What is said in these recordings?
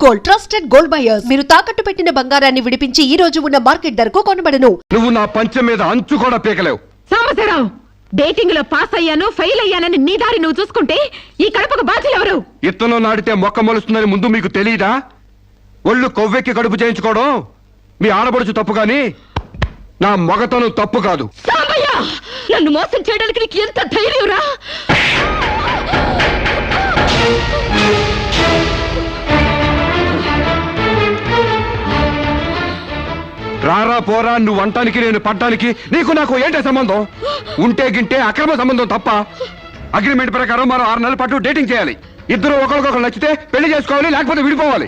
Gold trusted gold buyers. మీరు తాకట్టు పెట్టిన బంగారాన్ని విడిపించి ఈ రోజు ఉన్న మార్కెట్ ధరకు కొనబడను. నువ్వు నా పంచం మీద అంచు కూడా పీకలేవు. సాంబశివరావు, డేటింగ్ లో పాస్ అయ్యాను ఫెయిల్ అయ్యానని నీ దారి నువ్వు చూసుకుంటే ఈ కడుపుకు బాధ్యులు ఎవరు? ఇత్తనం నాడితే మొక్క మొలుస్తుందని ముందు మీకు తెలియదా? ఒళ్ళు కొవ్వెక్కి కడుపు చేయించుకోవడం మీ ఆడబడుచు తప్పు గాని నా మొగతను తప్పు కాదు. సాంబయ్య, నన్ను మోసం చేయడానికి నీకు ఎంత ధైర్యం రా? రారా పోరా నువ్వు అంటానికి నేను పడ్డానికి నీకు నాకు ఏంటే సంబంధం? ఉంటే గింటే అక్రమ సంబంధం తప్ప. అగ్రిమెంట్ ప్రకారం మరో 6 నెలల పాటు డేటింగ్ చేయాలి. ఇద్దరు ఒకరికొకరు నచ్చితే పెళ్లి చేసుకోవాలి, లేకపోతే విడిపోవాలి.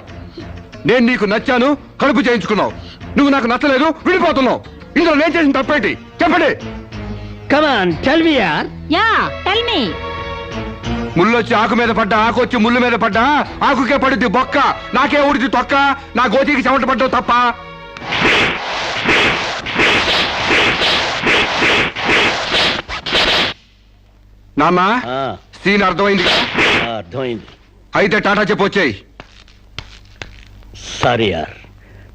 నేను నీకు నచ్చాను, కడుపు చేయించుకున్నావు. నువ్వు నాకు నచ్చలేదు, విడిపోతున్నావు. ఇందులో నేను చేసిన తప్పేంటి చెప్పండి. Come on, tell me, yaar. Yeah, tell me. ముళ్ళొచ్చి ఆకు మీద పడ్డా, ఆకు వచ్చి ముళ్ళు మీద పడ్డా, ఆకుకే పడుద్ది బొక్క, నాకే ఊడిది తొక్క. నా గోతికి చెమట పడ్డావు తప్ప. నామ్మా, సీన్ అర్థమైంది? అర్థమైంది. అయితే టాటా చెప్పొచ్చాయి. సారీ యార్,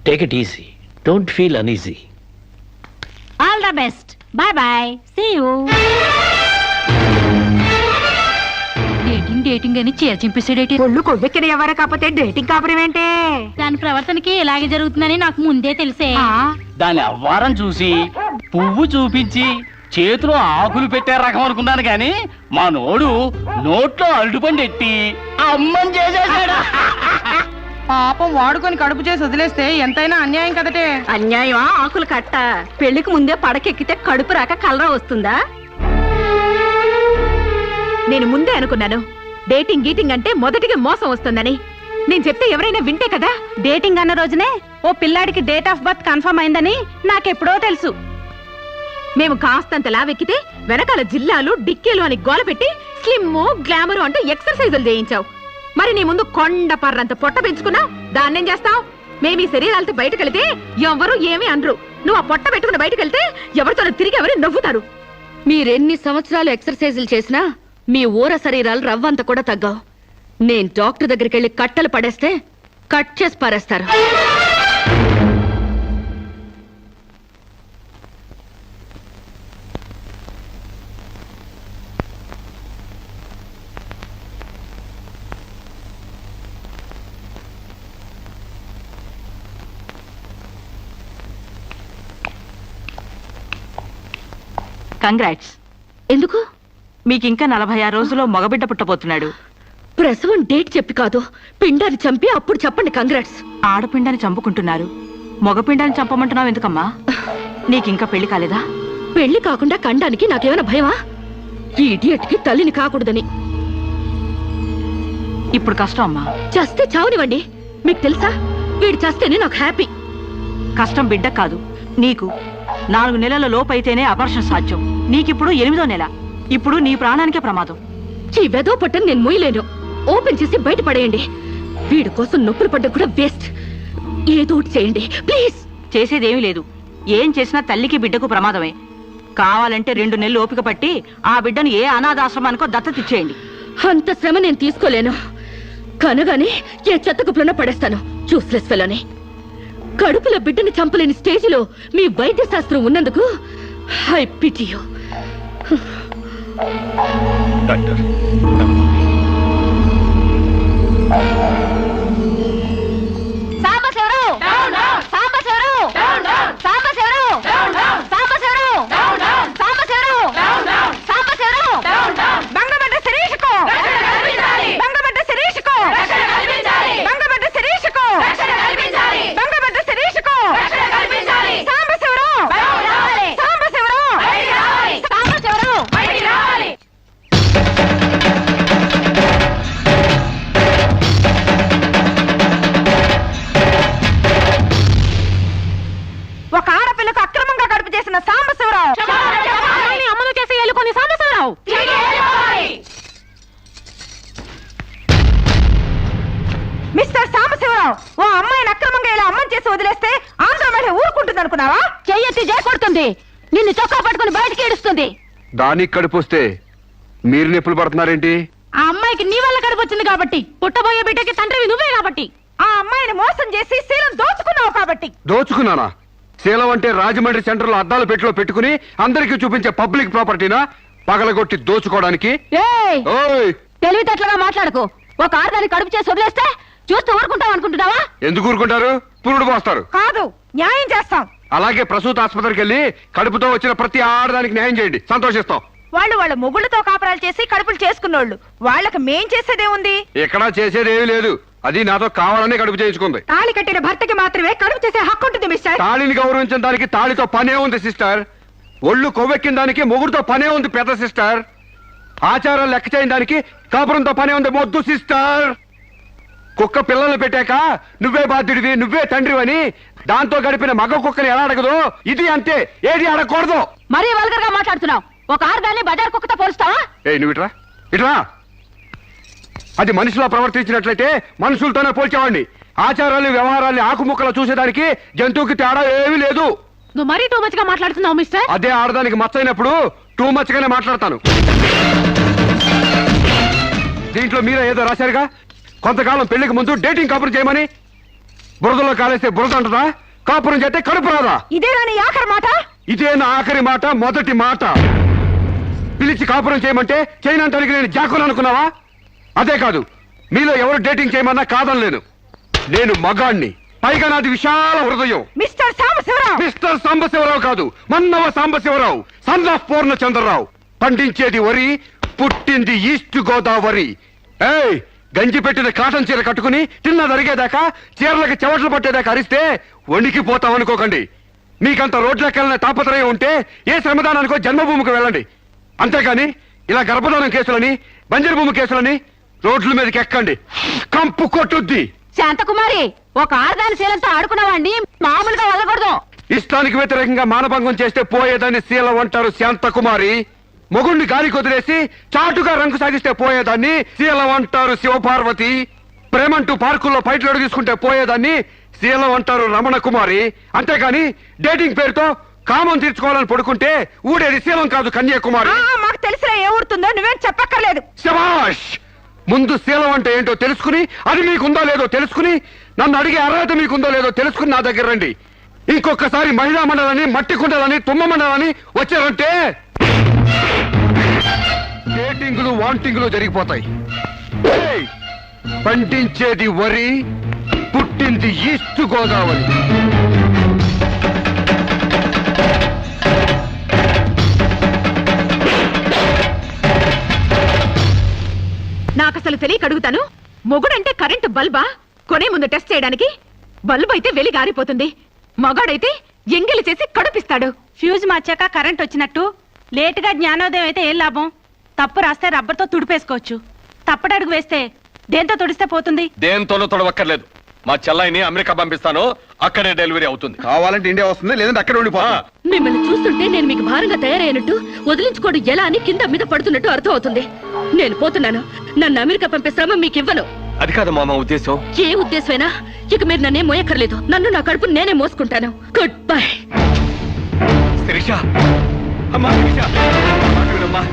take it easy, don't feel uneasy. All the best. Bye bye. See you. Dating అని చీరచింపేసాడేటి. ఒళ్ళు కొవ్వెక్కిన ఎవరు కాకపోతే డేటింగ్ కాపురం ఏంటే? దాని ప్రవర్తనకి ఇలాగే జరుగుతుందని నాకు ముందే తెలిసే. దాని అవ్వారం చూసి పువ్వు చూపించి చేతిలో ఆకులు పెట్టే రకం అనుకున్నాను గాని మా నోడు నోట్లో అరటిపండు ఎట్టి అమ్మని చేసేసాడు. పాపం వాడుకొని కడుపు చేసి వదిలేస్తే ఎంతైనా అన్యాయం కదటే. అన్యాయమా? ఆకులు కట్ట. పెళ్లికి ముందే పడకెక్కితే కడుపు రాక కలరా వస్తుందా? నేను ముందే అనుకున్నాను డేటింగ్ గీటింగ్ అంటే మొదటిగా మోసం వస్తుందని. నేను చెప్తే ఎవరైనా వింటే కదా. డేటింగ్ అన్న రోజునే ఓ పిల్లాడికి డేట్ ఆఫ్ బర్త్ కన్ఫర్మ్ అయిందని నాకెప్పుడో తెలుసు. మేము కాస్తంత లావెక్కితే వెనకాల జిల్లాలు డిక్కీలు అని గోల పెట్టి స్లిమ్ గ్లామర్ అంటూ ఎక్సర్సైజులు చేయించావు. మరి నీ ముందు కొండ పర్రంత పొట్ట పెంచుకున్నావు. దాన్నేం చేస్తావు? మేము ఈ శరీరాలతో బయటకెళ్తే ఎవరు ఏమీ అనరు. నువ్వు ఆ పొట్ట పెట్టుకుని బయటకెళ్తే ఎవరితో తిరిగి ఎవరు నవ్వుతారు. మీరెన్ని సంవత్సరాలు ఎక్సర్సైజులు చేసినా మీ ఊర శరీరాలు రవ్వంత కూడా తగ్గావు. నేను డాక్టర్ దగ్గరికి వెళ్ళి కట్టలు పడేస్తే కట్ చేసి పారేస్తారు. కంగ్రాట్స్. ఎందుకు? మీకింకా 46 రోజుల్లో మగబిడ్డ పుట్టబోతున్నాడు. ప్రసవం డేట్ చెప్పి కాదు, పిండాన్ని చంపి అప్పుడు చెప్పండి కంగ్రాట్స్. ఆడపిండాన్ని చంపుకుంటున్నారు, మగపిండాన్ని చంపమంటున్నావు ఎందుకమ్మా? నీకింకా పెళ్లి కాలేదా? పెళ్లి కాకుండా కండానికి నాకేమైనా భయమా? ఈ ఇడియట్ కి తల్లిని కాకూడదని. ఇప్పుడు కష్టం అమ్మా. చస్తే చావునివ్వండి. మీకు తెలుసా, వీడు చస్తేనే నాకు హ్యాపీ. కష్టం బిడ్డ కాదు నీకు. 4 నెలల లోపైతేనే అపర్షన్ సాధ్యం. నీకిప్పుడు 8వ నెల. ఇప్పుడు నీ ప్రాణానికే ప్రమాదం. ఈ వెదో పట్టని నేను మొయ్యలేను. ఓపెన్ చేసి బయట పడేయండి. వీడి కోసం నొప్పులు పడ్డం కూడా వేస్ట్. ఏదో ఒకటి చేయండి ప్లీజ్. చేసేదేమీ లేదు. ఏం చేసినా తల్లికి బిడ్డకు ప్రమాదమే. కావాలంటే 2 నెలలు ఓపిక పట్టి ఆ బిడ్డను ఏ అనాథాశ్రమానికో దత్తతిచ్చేయండి. అంత శ్రమ నేను తీసుకోలేను. కనగానే ఏ చెత్త కుప్పలోనే పడేస్తాను. చూస్లెస్ ఫెలోని. కడుపులో బిడ్డని చంపలేని స్టేజిలో మీ వైద్య శాస్త్రం ఉన్నందుకు I pity you. Doctor, Sambasivarao, Sambasivarao, Sambasivarao, Sambasivarao, Sambasivarao, Sambasivarao, బంగబడ్డ శిరీషకు, బంగబడ్డ శిరీషకు, బంగబడ్డ శిరీషకు, బంగబడ్డ శిరీషకు, సాంబశివరావు, సాంబశివరావు, సాంబశివరావు. ఒక ఆడపిల్లకు అక్రమంగా కడుపు చేసిన సాంబశివరావు అమలు చేసి ఎలుకొని సాంబశివరావు. మిస్టర్ సాంబశివరావు, ఓ అమ్మాయిని అక్రమంగా ఇలా అమ్మని చేసి వదిలేస్తే ఆంధ్ర మహిళ ఊరుకుంటుంది అనుకున్నావా? చెయ్యెత్తి కొడుతుంది, నిన్ను చొక్కా పట్టుకుని బయటికి ఏడుస్తుంది. దానికి కడుపు వస్తే మీరు నొప్పులు పడుతున్నారేంటి? ఆ అమ్మాయికి నీ వల్ల కడుపు వచ్చింది కాబట్టి, పుట్టబోయే బిడ్డకి తండ్రివి నువ్వే కాబట్టి. ఆ అమ్మాయి మోసం చేసి శీలం దోచుకున్నావు కాబట్టి. దోచుకున్నానా? శీలం అంటే రాజమండ్రి సెంటర్ లో అద్దాల పెట్టిలో పెట్టుకుని అందరికీ చూపించే పబ్లిక్ ప్రాపర్టీనా పగలగొట్టి దోచుకోవడానికి? ఓయ్, తెలివితేటలుగా మాట్లాడకు. ఒక ఆడదాన్ని కడుపు చేసి వదిలేస్తే చూస్తూ ఊరుకుంటాం అనుకుంటున్నావా? ఎందుకు ఊరుకుంటారు? పురుడు పోస్తారు. కాదు, న్యాయం చేస్తాం. అలాగే ప్రసూత ఆసుపత్రికి వెళ్ళి కడుపుతో వచ్చిన ప్రతి ఆడదానికి న్యాయం చేయండి, సంతోషిస్తాం. వాళ్ళు వాళ్ళ మొగుళ్ళతో కాపురాలు చేసి కడుపులు చేసుకున్నోళ్ళు, వాళ్ళకి మేం చేసేదే ఉంది. ఎక్కడా చేసేదేమీ లేదు. అది నాతో కావాలనే కడుపు చేయించుకుంది. తాళి కట్టిన భర్తకి మాత్రమే కడుపు చేసే హక్కు ఉంటుంది మిస్టర్. తాళిని గౌరవించిన దానికి తాళితో పనే ఉంది సిస్టర్. ఒళ్ళు కొవ్వెక్కిన దానికి మొగుడుతో పనే ఉంది పెద్ద సిస్టర్. ఆచారాలు లెక్క చేయని దానికి కాపురంతో పనే ఉంది మొద్దు సిస్టర్. కుక్క పిల్లలు పెట్టాక నువ్వే బాధ్యుడివి, నువ్వే తండ్రివని దాంతో గడిపిన మగ కుక్కని ఎలా అడగదు, ఇది అంతే, ఏది అడగకూడదు. మరీ వల్గర్ గా మాట్లాడుతున్నావు. ఒక ఆడదాన్ని బజార్ కుక్కతో పోలుస్తావా? నువ్వు ఇట్రా ఇట్రా. అది మనిషిలా ప్రవర్తించినట్లయితే మనుషులతోనే పోల్చేవాడిని. ఆచారాలు వ్యవహారాలు ఆకుముక్కలు చూసేదానికి జంతువుకి తేడా ఏమీ లేదు. నువ్వు మరీ టూ మచ్ గా మాట్లాడుతున్నావు మిస్టర్. అదే ఆడదానికి మచ్చైనప్పుడు టూ మచ్ గానే మాట్లాడతాను. దీంట్లో మీరే ఏదో రాశారుగా, కొంతకాలం పెళ్లికి ముందు డేటింగ్ కాపురం చేయమని. బురదలో కాలేస్తే బురద అంటదా? కాపురం చేస్తే కడుపు రాదా? ఇదేనా నీ ఆఖరి మాట? ఇదే నా ఆఖరి మాట, మొదటి మాట. పిలిచి కాపురం చేయమంటే చేయనంటానికి నేను జాకులు అనుకున్నావా? అదే కాదు, మీలో ఎవరు డేటింగ్ చేయమన్నా కాదనలేను. నేను మగాణ్ణి, పైగా నాది విశాల హృదయం. మిస్టర్ సాంబశివరావు. మిస్టర్ సాంబశివరావు కాదు, మన్నవ సాంబశివరావు, సన్ ఆఫ్ పూర్ణచంద్రరావు. పండించేది వరి, పుట్టింది ఈస్ట్ గోదావరి. ఏయ్, గంజి పెట్టిన కాటన్ చీర కట్టుకుని తిన్నది అరిగేదాకా, చీరలకి చెవట్లు పట్టేదాకా అరిస్తే వణికిపోతాం అనుకోకండి. మీకంత రోడ్లెక్కాలనే తాపత్రయం ఉంటే ఏ శ్రమదానానికో జన్మభూమికి వెళ్ళండి. అంతేకాని ఇలా గర్భధానం కేసులని, బంజరు భూమి కేసులని రోడ్ల మీదకి ఎక్కండి, కంపు కొట్టుద్ది. శాంతకుమారి, ఒక ఆడదాని శీలంతో ఆడుకున్నావాడిని మామూలుగా వదలకూడదు. ఇష్టానికి వ్యతిరేకంగా మానభంగం చేస్తే పోయేదాన్ని శీలం అంటారు శాంతకుమారి. మొగుణ్ణి గాలికి వదిలేసి చాటుగా రంగు సాగిస్తే పోయేదాన్ని శీలం అంటారు శివపార్వతి. ప్రేమంటూ పార్కుల్లో ఫైట్లు తీసుకుంటే పోయేదాన్ని శీలం అంటారు రమణ కుమారి. అంతేగాని డేటింగ్ పేరుతో కామం తీర్చుకోవాలని పడుకుంటే ఊడేది శీలం కాదు కన్యాకుమారి. మాకు తెలిసిన ఏ ఊరుతుందో నువ్వేం చెప్పక్కర్లేదు. శభాష్! ముందు శీలం అంటే ఏంటో తెలుసుకుని, అది మీకుందో లేదో తెలుసుకుని, నన్ను అడిగే అర్హత మీకుందో లేదో తెలుసుకుని నా దగ్గర రండి. ఇంకొకసారి మహిళా మండలని, మట్టి కుండలని, తుమ్మ మండలని వచ్చారంటే డేటింగ్లు వాంటింగ్లు జరిగిపోతాయి. ఏయ్, పండించేది వరి, పుట్టింది ఈస్ట్ గోదావరి. నాకసలు తెలియక అడుగుతాను, మొగుడంటే కరెంటు బల్బా? కొనే ముందు టెస్ట్ చేయడానికి. బల్బు అయితే వెలి గారిపోతుంది, మగాడైతే ఎంగిలి చేసి కడుపిస్తాడు. ఫ్యూజ్ మార్చాక కరెంట్ వచ్చినట్టు లేటుగా జ్ఞానోదయం అయితే ఏం లాభం? తప్పు రాస్తే రబ్బర్తో తుడిపేసుకోవచ్చు. తప్పటడుగు వేస్తే దేంతో తుడిస్తే పోతుంది? దేంతోనూ తొడవక్కర్లేదు. మా చెల్లాయిని అమెరికా పంపిస్తాను, అక్కడే డెలివరీ అవుతుంది. కావాలంటే ఇండియా వస్తుంది, లేదంటే అక్కడ ఉండిపోతా. మిమ్మల్ని చూస్తుంటే నేను మీకు భారంగా తయారైనట్టు, వదిలించుకోవడం ఎలా అని కింద మీద పడుతున్నట్టు అర్థం అవుతుంది. నేను పోతున్నాను. నన్ను అమెరికా పంపే శ్రమ మీకు ఇవ్వను. అది కాదు మామ ఉద్దేశం. ఏ ఉద్దేశమైనా ఇక మీరు నన్నే మోయక్కర్లేదు. నన్ను నా కడుపు నేనే మోసుకుంటాను. Good bye. శిరీష, అమ్మా శిరీష, మాట వినమ్మా.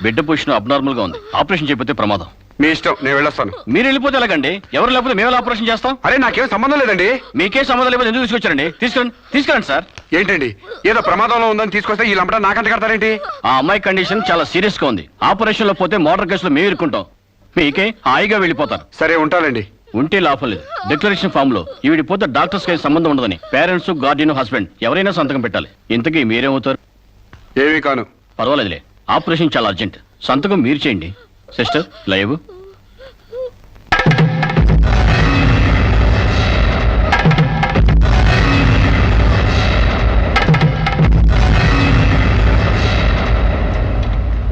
బిడ్డ పొజిషన్ అబ్నార్మల్ గా ఉంది. ఆపరేషన్ చేయకపోతే ప్రమాదం. మీ ఇష్టం, నేను వెళ్ళొస్తాను. మీరు వెళ్ళిపోతే ఎలాగండి? ఎవరు లేకపోతే మేము ఆపరేషన్ చేస్తాం. అరే, నాకేం సంబంధం లేదండి. మీకే సంబంధం లేకపోతే ఎందుకు తీసుకొచ్చారండి? తీసుకురండి సార్. ఏంటండి, ఏదో ప్రమాదంలో ఉందని తీసుకొస్తే ఈ లంపట నాకంట కడతారేంటి? ఆ అమ్మాయి కండిషన్ చాలా సీరియస్ గా ఉంది. ఆపరేషన్ లో పోతే మోటార్ కేసులో మేము ఇరుక్కుంటాం. మీకే హాయిగా వెళ్ళిపోతారు. సరే, ఉంటానండి. ఉంటే లాభం లేదు. డిక్లరేషన్ ఫామ్ లో ఈవిడి పోతే డాక్టర్స్ కి సంబంధం ఉండదని పేరెంట్స్, గార్డియన్, హస్బెండ్ ఎవరైనా సంతకం పెట్టాలి. ఇంతకీ మీరేమవుతారు? ఏమీ కాను. పర్వాలేదులే, ఆపరేషన్ చాలా అర్జెంట్. సంతకం మీరు చేయండి. Sister live.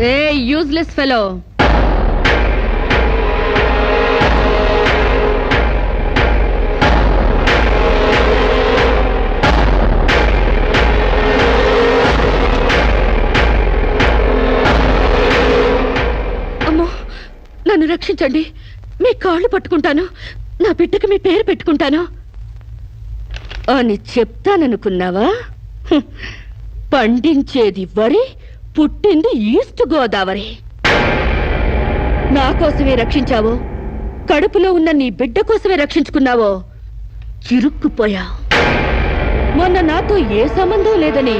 ఏ యూజ్లెస్ ఫెలో, అమ్మో నన్ను రక్షించండి. మీ కాళ్ళు పట్టుకుంటాను, నా బిడ్డకి మీ పేరు పెట్టుకుంటాను అని చెప్తాననుకున్నావా? హ్మ్. పండించేది వరి, పుట్టింది ఈస్ట్ గోదావరి. నా కోసమే రక్షించావో, కడుపులో ఉన్న నీ బిడ్డ కోసమే రక్షించుకున్నావో చిరుక్కుపోయా. మొన్న నాతో ఏ సంబంధం లేదని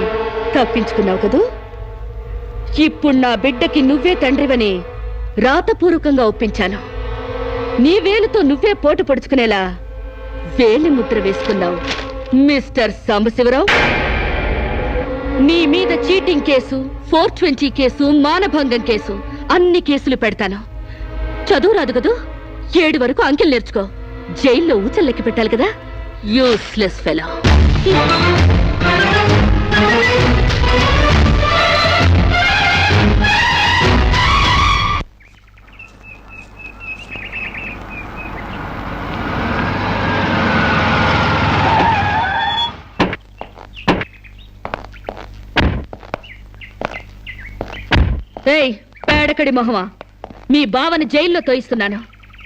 తప్పించుకున్నావు కదూ. ఇప్పుడు నా బిడ్డకి నువ్వే తండ్రివని రాతపూర్వకంగా ఒప్పించాను. నీ వేలుతో నువ్వే పోటు పొడుచుకునేలా వేలి ముద్ర వేసుకున్నావు మిస్టర్ సాంబశివరావు. నీ మీద చీటింగ్ కేసు, 420 కేసు, మానభంగం కేసు, అన్ని కేసులు పెడతాను. చదువు రాదు కదూ, 7 వరకు అంకెలు నేర్చుకో. జైల్లో ఊచలు లెక్క పెట్టాలి కదా. Useless fellow. ఏయ్ పేడకడి మొహమా, మీ బావని జైల్లో తోయిస్తున్నాను.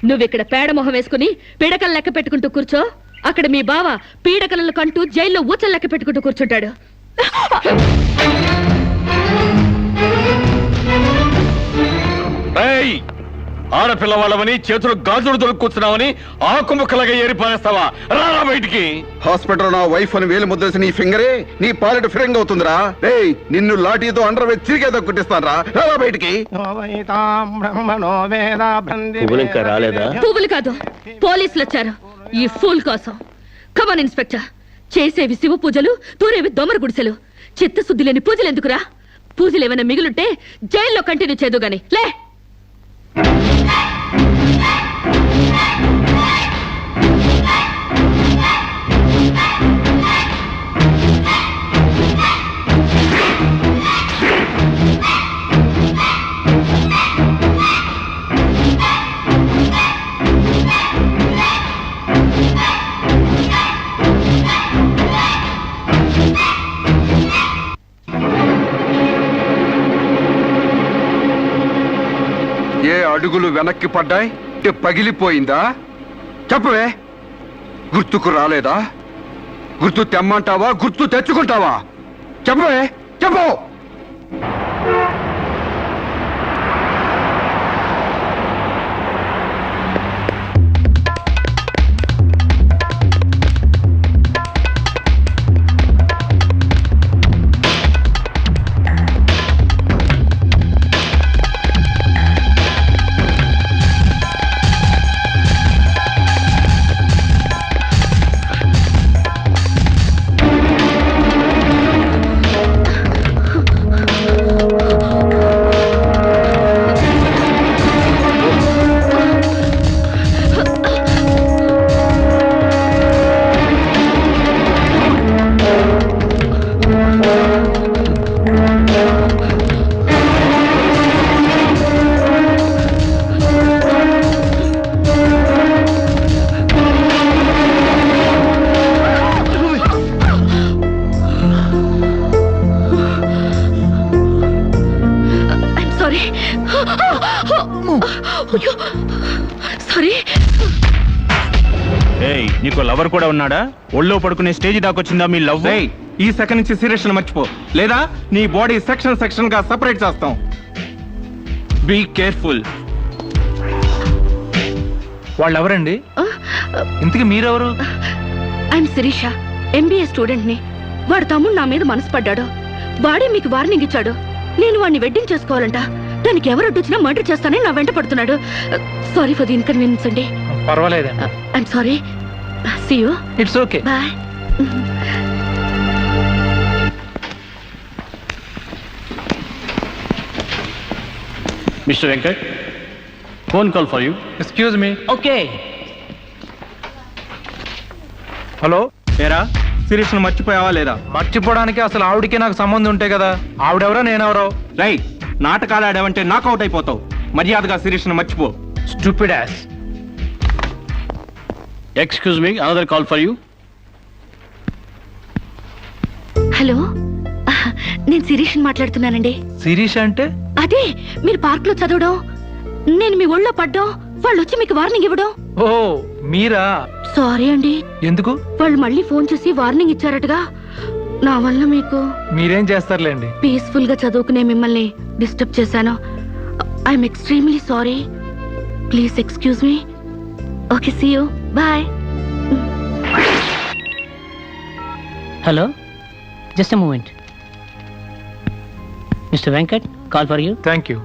నువ్విక్కడ పేడ మొహం వేసుకుని పిడకలు లెక్క పెట్టుకుంటూ కూర్చో. అక్కడ మీ బావ పీడకలను కంటూ జైల్లో ఊచలు లెక్క పెట్టుకుంటూ కూర్చుంటాడు. ఆడపిల్ల వాళ్ళవని చేతులు గాజులు దొరుకుతున్నావని ఆకు ముక్కలుగా ఏరిపారేస్తావా? రారా బయటికి. హాస్పిటల్ నా వైఫ్ అని వేలు ముద్రేసి నీ ఫింగరే నీ పాలెట్ ఫిరంగ్ అవుతుందిరా. ఏయ్ నిన్ను లాఠీతో అండర్ వేసి తిరిగేదో కుట్టిస్తాను రా. రారా బయటికి. పువ్వులు ఇంకా రాలేదా? పువ్వులు కాదు, పోలీసులు వచ్చారు ఈ ఫూల్ కోసం. Come on inspector. చేసేవి శివ పూజలు, తూరేవి దొమర గుడిసెలు. చిత్తశుద్ధి లేని పూజలు ఎందుకురా? పూజలు ఏమైనా మిగులుంటే జైల్లో కంటిన్యూ చేదు గాని లే. ఏ అడుగులు వెనక్కి పడ్డాయి? పగిలిపోయిందా? చెప్పవే. గుర్తుకు రాలేదా? గుర్తు తెమ్మంటావా, గుర్తు తెచ్చుకుంటావా? చెప్పవే, చెప్పు. సారీ. ఏయ్ నీకు లవర్ కూడా ఉన్నాడా? ఒళ్ళో పడుకునే స్టేజ్ దాకొచ్చిందా మీ లవ్? ఈ సెకండ్ నుంచి సీరియస్ మర్చిపో, లేదా నీ బాడీ సెక్షన్ సెక్షన్ గా సెపరేట్ చేస్తాం. Be careful. వాళ్ళు ఎవరండి? ఇంతకీ మీరెవరు? ఐఎమ్ శిరీష, MBA స్టూడెంట్ ని. వాడు తమ్ముడు నా మీద మనసు పడ్డాడు. వాడే మీకు వార్నింగ్ ఇచ్చాడు. నేను వాడిని వెడ్డింగ్ చేసుకోవాలంట. దానికి ఎవరు అడ్డొచ్చినా మర్డర్ చేస్తానని నా వెంట పడుతున్నాడు. సారీ ఫర్ ది ఇన్కన్వీనియన్స్ అండి. పర్వాలేదండి. I'm sorry. See you. It's okay. Bye. Mister Venkat, phone call for you. Excuse me. Okay. Hello, ఏరా శిరీష్ను మర్చిపోయావా లేదా? మర్చిపోవడానికి అసలు ఆవిడకి నాకు సంబంధం ఉంటే కదా. ఆవిడెవరో నేనెవరో. రైట్, నాటకాలు ఆడావంటే నాకౌట్ అయిపోతావు. మర్యాదగా శిరీష్ను మర్చిపో. Stupid ass. Excuse me, another call for you. Hello, నేను శిరీష్ మాట్లాడుతున్నానండి. శిరీష్ అంటే? అదే మీరు పార్క్ లో చదవడం, నేను మీ ఒళ్ళో పడ్డం, వాళ్ళు వచ్చి మీకు వార్నింగ్ ఇవ్వడం. ఓ మీరా? సారీ అండి. ఎందుకు? వాళ్ళు మళ్ళీ ఫోన్ చేసి వార్నింగ్ ఇచ్చారటగా. నా వల్ల మీకు. మీరేం చేస్తారులేండి. పీస్ఫుల్ గా చదువుకునే మిమ్మల్ని డిస్టర్బ్ చేశాను. I'm extremely sorry. Please excuse me. Okay, see you. Bye. Hello, just a moment. Mister Venkat, call for you. Thank you.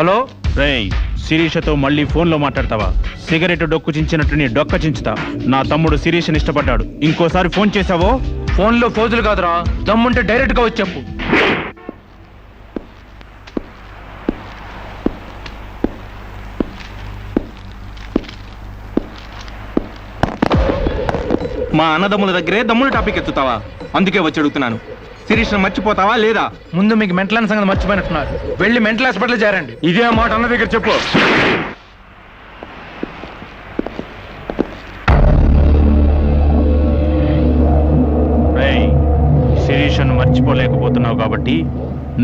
Hello. రేయ్, శిరీషతో మళ్ళీ ఫోన్లో మాట్లాడతావా? సిగరెట్ డొక్కు చించినట్టు నీ డొక్క చించుతా. నా తమ్ముడు శిరీష్ని ఇష్టపడ్డాడు. ఇంకోసారి ఫోన్ చేసావో ఫోన్లో ఫోజులు కాదురా, దమ్ముంటే డైరెక్ట్ గా వచ్చి చెప్పు. మా అన్నదమ్ముల దగ్గరే దమ్ముల టాపిక్ ఎత్తుతావా? అందుకే వచ్చి అడుగుతున్నాను. శిరీష్ను మర్చిపోతావా లేదా? ముందు మీకు మెంటల్ సంగతి మర్చిపోయినట్టున్నారు. వెళ్ళి మెంటల్ హాస్పిటల్ చేరండి. ఇదే మాట అన్న దగ్గర చెప్పు. శిరీషను మర్చిపోలేకపోతున్నావు కాబట్టి,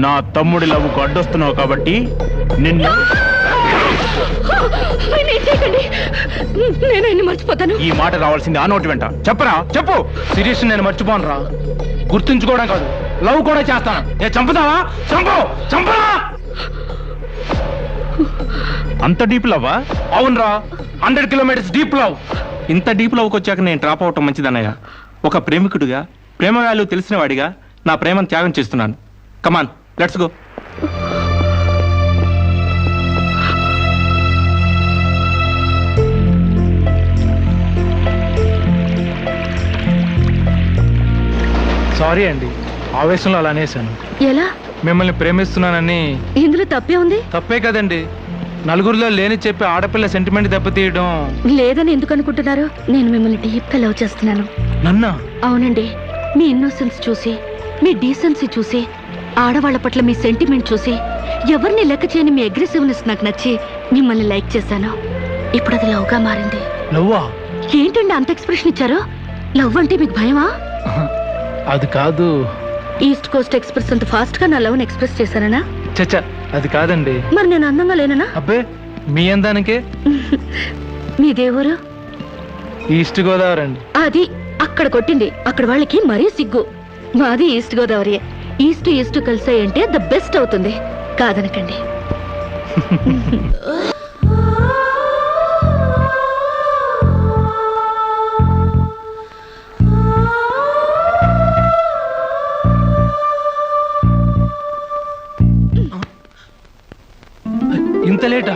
నా తమ్ముడి లవ్వుకు అడ్డొస్తున్నావు కాబట్టి నిన్ను. నేను మర్చిపోతాను. ఈ మాట రావాల్సింది ఆ నోటి వెంట. చెప్పరా, చెప్పు. శిరీష్ నేను మర్చిపోను రా. గుర్తుంచుకోవడం కాదు, లవ్ కూడా చేస్తాను. ఏ చంపుతావా? చంపు, చంపరా. అంత డీప్ లవ్వా? అవునరా, 100 కిలోమీటర్స్ డీప్ లవ్. ఇంత డీప్ లవ్కి వచ్చాక నేను డ్రాప్ అవటం మంచిదన్నయ్య. ఒక ప్రేమికుడిగా, ప్రేమ వాల్యూ తెలిసిన వాడిగా నా ప్రేమను త్యాగం చేస్తున్నాను. కమాన్, లెట్స్ గో. సారీ అండి, ఆవేశంలో అలా అనేసాను. ఎలా? మిమ్మల్ని ప్రేమిస్తున్నానని. ఇందులో తప్పే ఉంది? తప్పే కదండి. నలుగురిలో లేని చెప్పి ఆడపిల్ల సెంటిమెంట్ దెబ్బతీయడం. లేదని ఎందుకు అనుకుంటున్నారు? నేను మిమ్మల్ని డీప్ గా లవ్ చేస్తున్నాను. నన్నా? అవునండి. మీ ఇన్నోసెన్స్ చూసి, మీ డీసెన్సీ చూసి, ఆడవాళ్ల పట్ల మీ సెంటిమెంట్ చూసి, ఎవరిని లెక్క చేయని మీ అగ్రెసివ్నెస్ నాకు నచ్చి మిమ్మల్ని లైక్ చేశాను. ఇప్పుడు అది లవ్ గా మారింది. లవ్వా? ఏంటండి అంత ఎక్స్ప్రెషన్ ఇచ్చారు? లవ్ అంటే మీకు భయమా? అది కాదు. ఈస్ట్ కోస్ట్ ఎక్స్ప్రెస్ అంత ఫాస్ట్ గా నా లవ్ ని ఎక్స్ప్రెస్ చేశానా? చచ్చా, అది కాదండి. మరి నేను అందంగా లేనా? అబ్బే, మీ అందానికే. మీ దేవురు? ఈస్ట్ గోదావరి అండి. అది అక్కడ కొట్టింది. అక్కడ వాళ్ళకి మరీ సిగ్గు. మాది ఈస్ట్ గోదావరి. ఈస్ట్ ఈస్ట్ కలిసాయంటే ద బెస్ట్ అవుతుంది. కాదనకండి. ఇంత లేటా?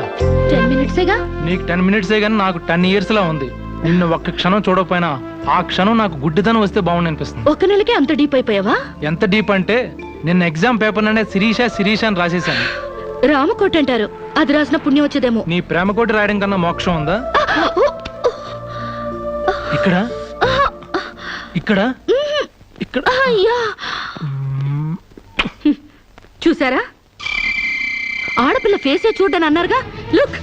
10 మినిట్సేగా. నీకు 10 మినిట్సే కానీ నాకు 10 years లా ఉంది. నిన్ను ఒక్క క్షణం చూడకపోయినా ఆ క్షణం నాకు గుడ్డిదనం వస్తే బాగుంది అనిపిస్తుంది. ఒక నెలకే అంత డీప్ అయిపోయావా? ఎంత డీప్ అంటే నిన్న ఎగ్జామ్ పేపర్ ననే శిరీష శిరీష అని రాసేసాను. రామకోట అంటారు. అది రాసిన పుణ్యం వచ్చేదేమో. నీ ప్రేమ కోటి రాయడం కన్నా మోక్షం ఉందా? ఇక్కడ ఇక్కడ ఇక్కడ. అయ్యా, చూసారా? ఆడపిల్ల ఫేసే చూడని అన్నారుగా. లుక్,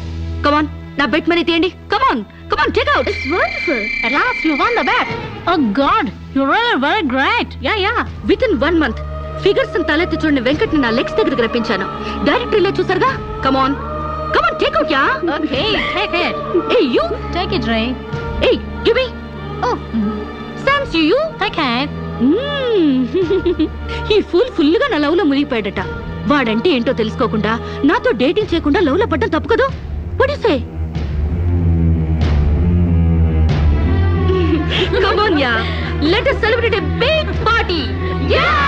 కమాన్, నా బెట్ మనీ తీయండి. Come on, come on, take out. It's wonderful. At last you won the bet. Oh God, you're really very great. Yeah. With in 1 month figures తలెత్తి చూడని వెంకట్ ని నా లెగ్స్ దగ్గరికి రప్పించాను. డైరెక్టరీలో చూసారుగా. Come on, come on, take out. Yeah. Okay, take it. Hey you Take it, Ray. Hey give me. Oh, thanks you. take it. ఈ full గా నా లవ్ లో మునిగిపోయాడట. వాడంటే ఏంటో తెలుసుకోకుండా నాతో డేటింగ్ చేయకుండా లవ్ లో పడ్డం తప్పు కదా? What do you say? Come on, yeah. Let us celebrate a big party. Yeah!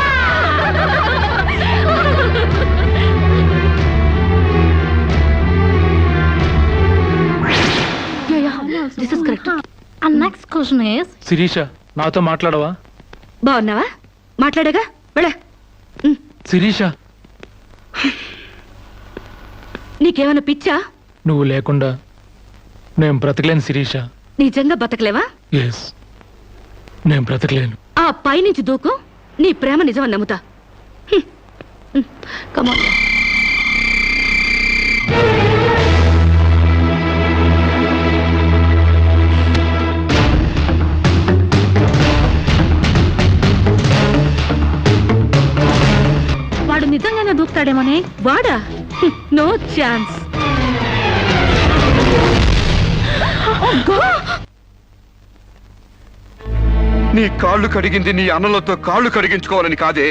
This is correct. Next question is Shirisha నాతో మాట్లాడవా? బాగున్నావా? మాట్లాడగా వెళ్ళ. శిరీష నీకేమైనా పిచ్చా? నువ్వు లేకుండా నేను బ్రతకలేను శిరీష. నిజంగా బతకలేవా? ఎస్, నేను బ్రతకలేను. ఆ పైనుంచి దూకు, నీ ప్రేమ నిజమని నమ్ముతా. కమాన్. వాడు నిజంగానే దూకుతాడేమోనే. వాడా? No chance. నీ కాళ్ళు కడిగింది నీ అన్నలతో కాళ్ళు కడిగించుకోవాలని కాదే,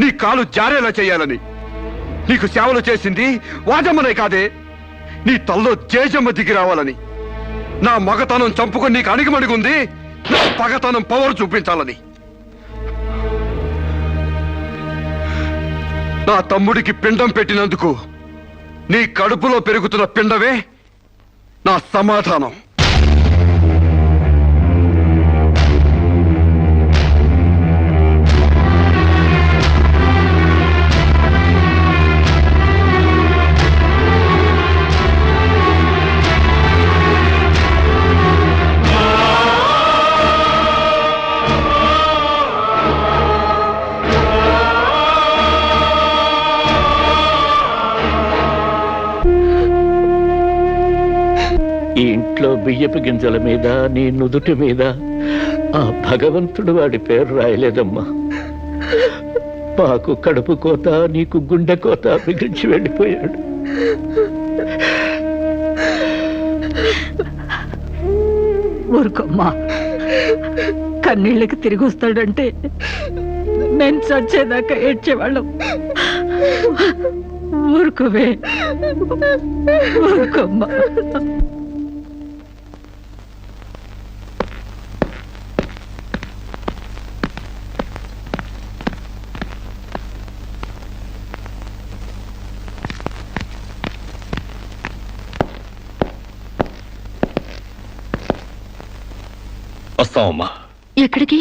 నీ కాలు జారేలా చేయాలని. నీకు సేవలు చేసింది వాజమ్మనే కాదే, నీ తల్లో జేజమ్మ దిగి రావాలని. నా మగతనం చంపుకొని నీకు అణిగిమణిగుంది నా పగతనం పవర్ చూపించాలని. నా తమ్ముడికి పిండం పెట్టినందుకు నీ కడుపులో పెరుగుతున్న పిండమే నా సమాధానం. ఈ ఇంట్లో బియ్యపు గింజల మీద నీ నుదుటి మీద ఆ భగవంతుడు వాడి పేరు రాయలేదమ్మా. మాకు కడుపు కోత, నీకు గుండె కోత మిగిల్చి వెళ్ళిపోయాడు. ఊరుకోమ్మా, కన్నీళ్ళకి తిరిగి వస్తాడంటే మేము చచ్చేదాకా ఏడ్చేవాళ్ళం. ఊరుకోవే, ఊరుకోమ్మా. వస్తామమ్మా. ఎక్కడికి?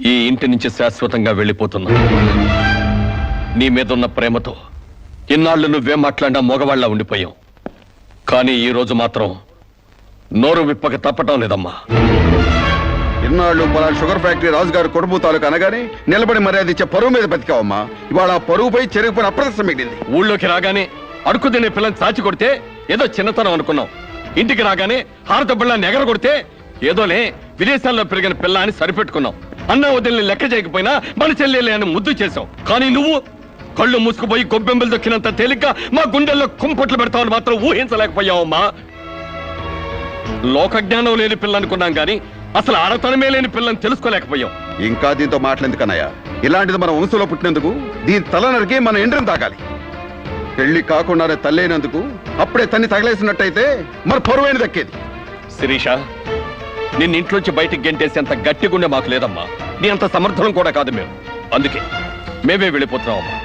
ఈ ఇంటి నుంచి శాశ్వతంగా వెళ్ళిపోతున్నా. నీ మీదున్న ప్రేమతో ఇన్నాళ్ళు నువ్వేం మాట్లాడినా మగవాళ్ళ ఉండిపోయాం. కానీ ఈ రోజు మాత్రం నోరు విప్పక తప్పటం లేదమ్మా. ఇన్నాళ్ళు పలా షుగర్ ఫ్యాక్టరీ రాజుగారు కొడుపు తాలూకు అనగానే నిలబడి మర్యాద ఇచ్చే పరువు మీద బతికావమ్మా. ఇవాళ ఆ పరువుపై చెరుగుపడి అప్రదర్శన మిగిలింది. ఊళ్ళోకి రాగానే అడుగు తినే పిల్లని చాచి కొడితే ఏదో చిన్నతనం అనుకున్నాం. ఇంటికి రాగానే హారతబ్బళ్ళని ఎగర కొడితే ఏదోనే విదేశాల్లో పెరిగిన పిల్ల అని సరిపెట్టుకున్నాం. అన్న వదిలిని లెక్క చేయకపోయినా మన చెల్లెలే అని ముద్దు చేశావు. కానీ నువ్వు కళ్ళు మూసుకుపోయి గొబ్బెంబలు దొక్కినంత తేలిగ్గా మా గుండెల్లో కుంపట్లు పెడతావని మాత్రం ఊహించలేకపోయావమ్మా. లోక జ్ఞానం లేని పిల్ల అనుకున్నాం కానీ అసలు ఆడతనమే లేని పిల్లని తెలుసుకోలేకపోయాం. ఇంకా దీంతో మాట్లాడేందుకన్నయ్య, ఇలాంటిది మన వంశంలో పుట్టినందుకు దీని తల నరికి మన ఎండ్రం తాగాలి. పెళ్లి కాకుండానే తల్లైనందుకు అప్పుడే తన్ని తగలేసినట్టయితే మరి పరువైన దక్కేది. శిరీష, నిన్న ఇంట్లోంచి బయటికి గెంటేసేంత గట్టి గుండె మాకు లేదమ్మా. నీ అంత సమర్థనం కూడా కాదు మేము. అందుకే మేమే వెళ్ళిపోతున్నామమ్మా.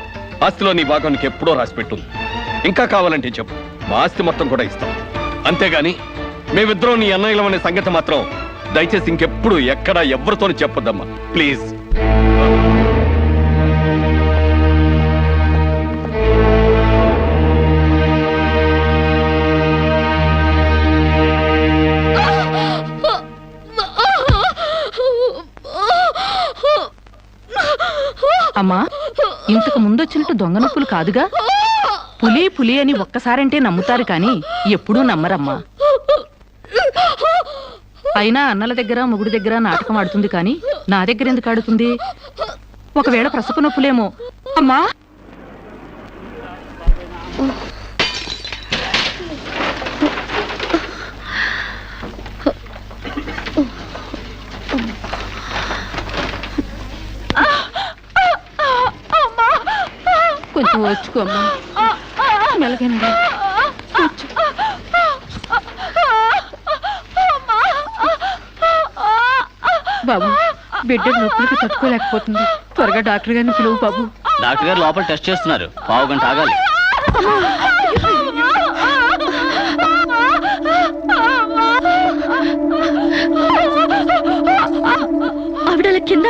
ఆస్తిలో నీ భాగం నీకు ఎప్పుడో రాసి పెట్టుంది. ఇంకా కావాలంటే చెప్పు, మా ఆస్తి మొత్తం కూడా ఇస్తాం. అంతేగాని మేమిద్దరం నీ అన్నయ్యలం అనే సంగతి మాత్రం దయచేసి ఇంకెప్పుడు ఎక్కడ ఎవరితోనూ చెప్పొద్దమ్మా, ప్లీజ్. అమ్మా, ఇంతకు ముందొచ్చినట్టు దొంగ నొప్పులు కాదుగా? పులి పులి అని ఒక్కసారంటే నమ్ముతారు కానీ ఎప్పుడూ నమ్మరమ్మా. అయినా అన్నల దగ్గర మొగుడి దగ్గర నాటకం ఆడుతుంది కానీ నా దగ్గర ఎందుకు ఆడుతుంది? ఒకవేళ ప్రసవ నొప్పులేమో. అమ్మా, కొంచెం వచ్చుకోమ్మా, మెలగండి. బాబు, బిడ్డ నొప్పులకి తట్టుకోలేకపోతుంది. త్వరగా డాక్టర్ గారిని పిలువు బాబు. డాక్టర్ గారు లోపల టెస్ట్ చేస్తున్నారు. పావు గంట ఆగాలి.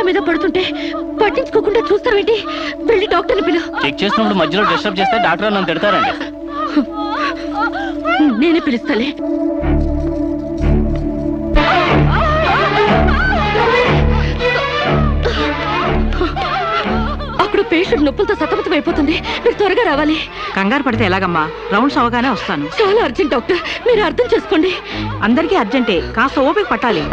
మీద పడుతుంటే పట్టించుకోకుండా చూస్తావేంటి? వెళ్ళి డాక్టర్ని పిలు. చెక్ చేసినప్పుడు మధ్యలో డిస్టర్బ్ చేస్తే డాక్టర్ నన్ను తిడతారండి. నేనే పిలుస్తాలే. అక్కడ పేషెంట్ నొప్పులతో సతమతం అయిపోతుంది. మీరు త్వరగా రావాలి. కంగారు పడితే ఎలాగమ్మా? రౌండ్స్ అవగానే వస్తాను. చాలా అర్జెంట్ డాక్టర్, మీరు అర్థం చేసుకోండి. అందరికీ అర్జెంటే, కాస్త ఓపిక పట్టాలి.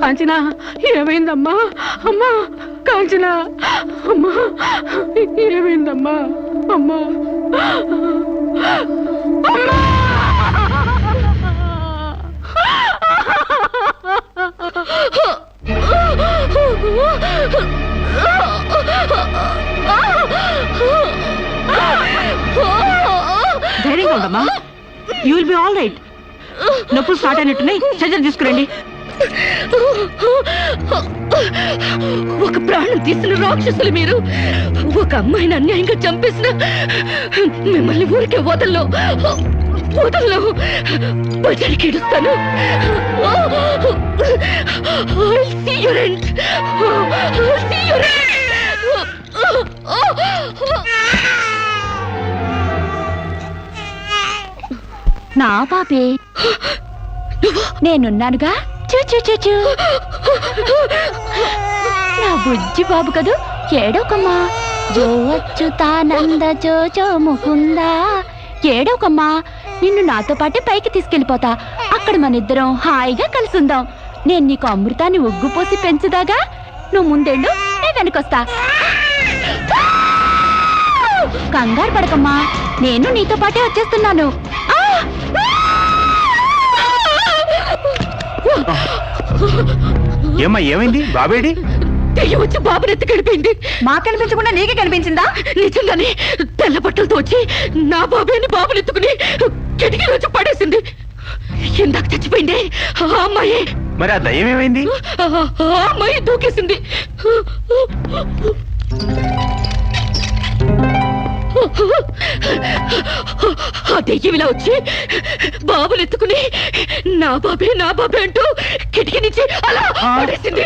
కాంచనా, ఏమైందమ్మా? అమ్మా కాంచనా, అమ్మా ఏమైందమ్మా? అమ్మా అమ్మా! ధైర్యంగా ఉండమ్మా. You will be all right. నొప్పులు స్టార్ట్ అయినట్టున్నాయి, సర్జరీ తీసుకురండి. ఒక ప్రాణం తీసిన రాక్షసులు మీరు. ఒక అమ్మాయిని అన్యాయంగా చంపేసిన మిమ్మల్ని ఊరికే వదల్లో బజారికి ఇడుస్తాను. నా పాపే, నేనున్నానుగా. చూ నా బుజ్జి బాబు కదూ, ఏడోకమ్మా. జో అచ్యుతానంద జో జో ముకుందా. ఏడోకమ్మా, నిన్ను నాతో పాటే పైకి తీసుకెళ్ళిపోతా. అక్కడ మన ఇద్దరం హాయిగా కలిసి ఉందాం. నేను నీకు అమృతాన్ని ఒగ్గుపోసి పెంచుదాగా. నువ్వు ముందెళ్ళు, నేను వెనకొస్తా. కంగారు పడకమ్మా, నేను నీతో పాటే వచ్చేస్తున్నాను. ఏమ్మా, ఏమైంది? బాబేడి? దెయ్యం వచ్చి బాబుని ఎత్తి గడిపోయింది. మాకు కనిపించకుండా నీకే కనిపించిందా? నిజంగానే తెల్ల బట్టలతో వచ్చి నా బాబేని బాబుని ఎత్తుకుని కిటికీలో వచ్చి పడేసింది. ఇందాక చచ్చిపోయింది ఆ అమ్మాయి. మరి ఆ దయ్యం ఏమైంది? ఆ అమ్మాయి దూకేసింది. ఆ దెయ్యం ఇలా వచ్చి బాబుని ఎత్తుకుని నా బాబే అంటూ కిటికీ నుంచి అలా పడేసింది.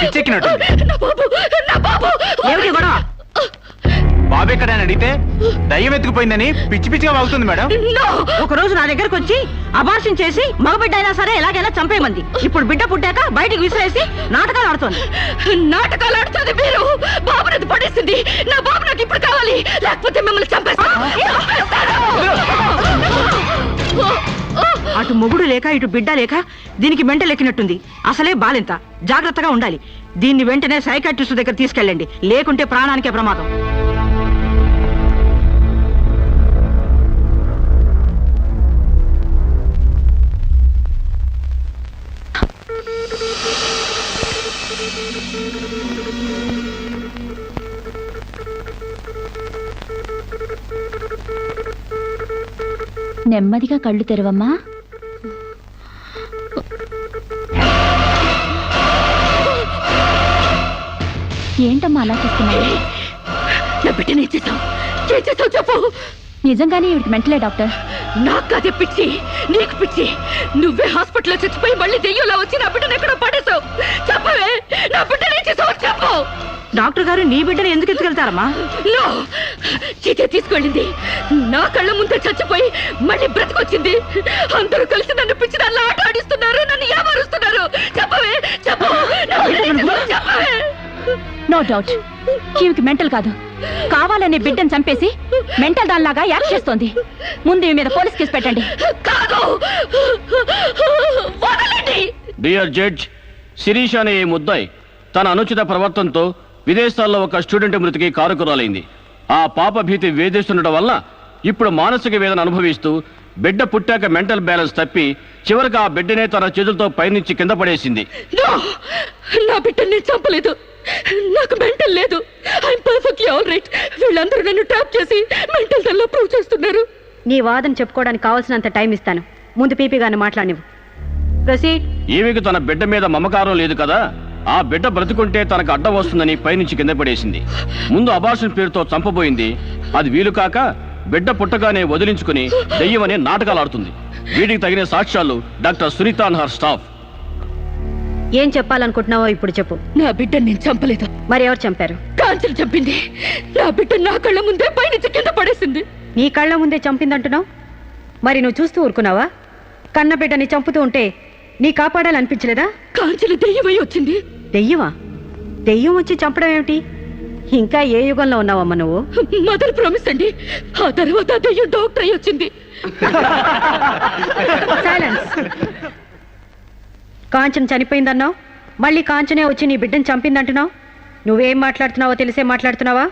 పిచ్చెక్కినట్టుంది. నా బాబు ఏమిటి గొడవ? బాబు ఎక్కడ అని అడిగితే దయ్యం ఎత్తుకుపోయిందని పిచ్చి పిచ్చిగా వాగుతుంది మేడం. ఒక రోజు నా దగ్గరకు వచ్చి అబార్షన్ చేసి మగబిడ్డ అయినా సరే ఎలాగైనా చంపేమంది. ఇప్పుడు బిడ్డ పుట్టాక బయటికి విసిరేసి నాటకాలు ఆడుతోంది. నాటకాలు ఆడుతుంది మీరు. బాబునది పడేసింది. నా బాబు నాకు ఇప్పుడు కావాలి, లేకపోతే మిమ్మల్ని చంపేస్తాను. అటు మొగుడు లేక ఇటు బిడ్డ లేక దీనికి మెంటల్ ఎక్కినట్టుంది. అసలే బాలింత, జాగ్రత్తగా ఉండాలి. దీన్ని వెంటనే సైకాట్రిస్ట్ దగ్గర తీసుకెళ్ళండి, లేకుంటే ప్రాణానికే ప్రమాదం. నెమ్మదిగా కళ్ళు తెరవమ్మా. ఏంటమ్మా అలా చేస్తున్నావు? నా బిడ్డని చేసావు చెప్పు. నిజంగానే ఇవిడికి మెంటలే డాక్టర్. నాకు అదే పిచ్చి, నీకు పిచ్చి. నువ్వే హాస్పిటల్లో చచ్చిపోయి మళ్ళీ దెయ్యంలా వచ్చి నా బిడ్డను ఎక్కడో పడేసావు. చెప్పవే, నా బిడ్డనే చేసావు చెప్పు. డాక్టర్ గారు నీ బిడ్డను ఎందుకు ఎత్తుకెళ్తారమ్మా? చీతే తీసుకెళ్ళింది. నా కళ్ళ ముందే చచ్చిపోయి మళ్ళీ బ్రతికొచ్చింది. అందరూ కలిసి నన్ను పిచ్చి దాన్ని ఆట ఆడిస్తున్నారు, నన్ను ఏమారుస్తున్నారు. చెప్పవే చెప్పు. చెప్పవే. నో డౌట్, ఈమెకి మెంటల్ కాదు, కావాలనే బిడ్డను చంపేసి మెంటల్ దానిలాగా యాక్ట్ చేస్తోంది. ముందు ఈ మీద పోలీస్ కేసు పెట్టండి. కాదు, వదలండి. డియర్ జడ్జ్, శిరీష్ అనే ఈ ముద్దాయి తన అనుచిత ప్రవర్తనతో విదేశాల్లో ఒక స్టూడెంట్ మృతికి కారకురాలైంది. ఆ పాప భీతి వేధిస్తుండటం వల్ల ఇప్పుడు మానసిక వేదన అనుభవిస్తూ బిడ్డ పుట్టాక మెంటల్ బ్యాలెన్స్ తప్పి చివరికి ఆ బిడ్డనే తన చేతులతో పైనుంచి కింద పడేసింది. నా బిడ్డని నేను చంపలేదు, నాకు మెంటల్ లేదు. I'm perfectly all right. వీళ్ళందరూ నన్ను ట్రాప్ చేసి మెంటల్ దానిలో ప్రూవ్ చేస్తున్నారు. నీ వాదన చెప్పుకోవడానికి కావాల్సినంత టైం ఇస్తాను. ముందు పీపీ గారిని మాట్లాడినివ్వు. ప్రొసీడ్. ఈమెకు తన బిడ్డ మీద మమకారం లేదు కదా, ఆ బిడ్డ బ్రతుకుంటే తనకు అడ్డం వస్తుందని పైనుంచి కింద పడేసింది. ముందు అబార్షన్ పేరుతో చంపబోయింది. అది వీలు కాక బిడ్డ పుట్టగానే వదిలించుకుని దెయ్యమనే నాటకాలు ఆడుతుంది. వీటికి తగిన సాక్ష్యాలు doctor Sunitha and her staff. ఏం చెప్పాలనుకుంటున్నావో ఇప్పుడు చెప్పు. నా బిడ్డని నేను చంపలేదు. మరి ఎవరు చంపారు? కాంచెలు చంపింది. నా బిడ్డ నా కళ్ళ ముందే పైనుంచి కింద పడేసింది. నీ కళ్ళ ముందే చంపిందంటున్నావు, మరి నువ్వు చూస్తూ ఊరుకున్నావా? కన్న బిడ్డని చంపుతూ ఉంటే నీ కాపాడాలనిపించలేదా? కాంచెలు దెయ్యమై వచ్చింది. దెయ్యమా? దెయ్యం వచ్చి చంపడం ఏమిటి? ఇంకా ఏ యుగంలో ఉన్నావమ్మా నువ్వు? మదర్ ప్రామిస్ అండి. ఆ తర్వాత దెయ్యం డాక్టర్ అయి వచ్చింది. సైలెన్స్. కాంచన చనిపోయిందన్నావు, మళ్ళీ కాంచనే వచ్చి నీ బిడ్డను చంపిందంటున్నావు. నువ్వేం మాట్లాడుతున్నావో తెలిసే మాట్లాడుతున్నావా?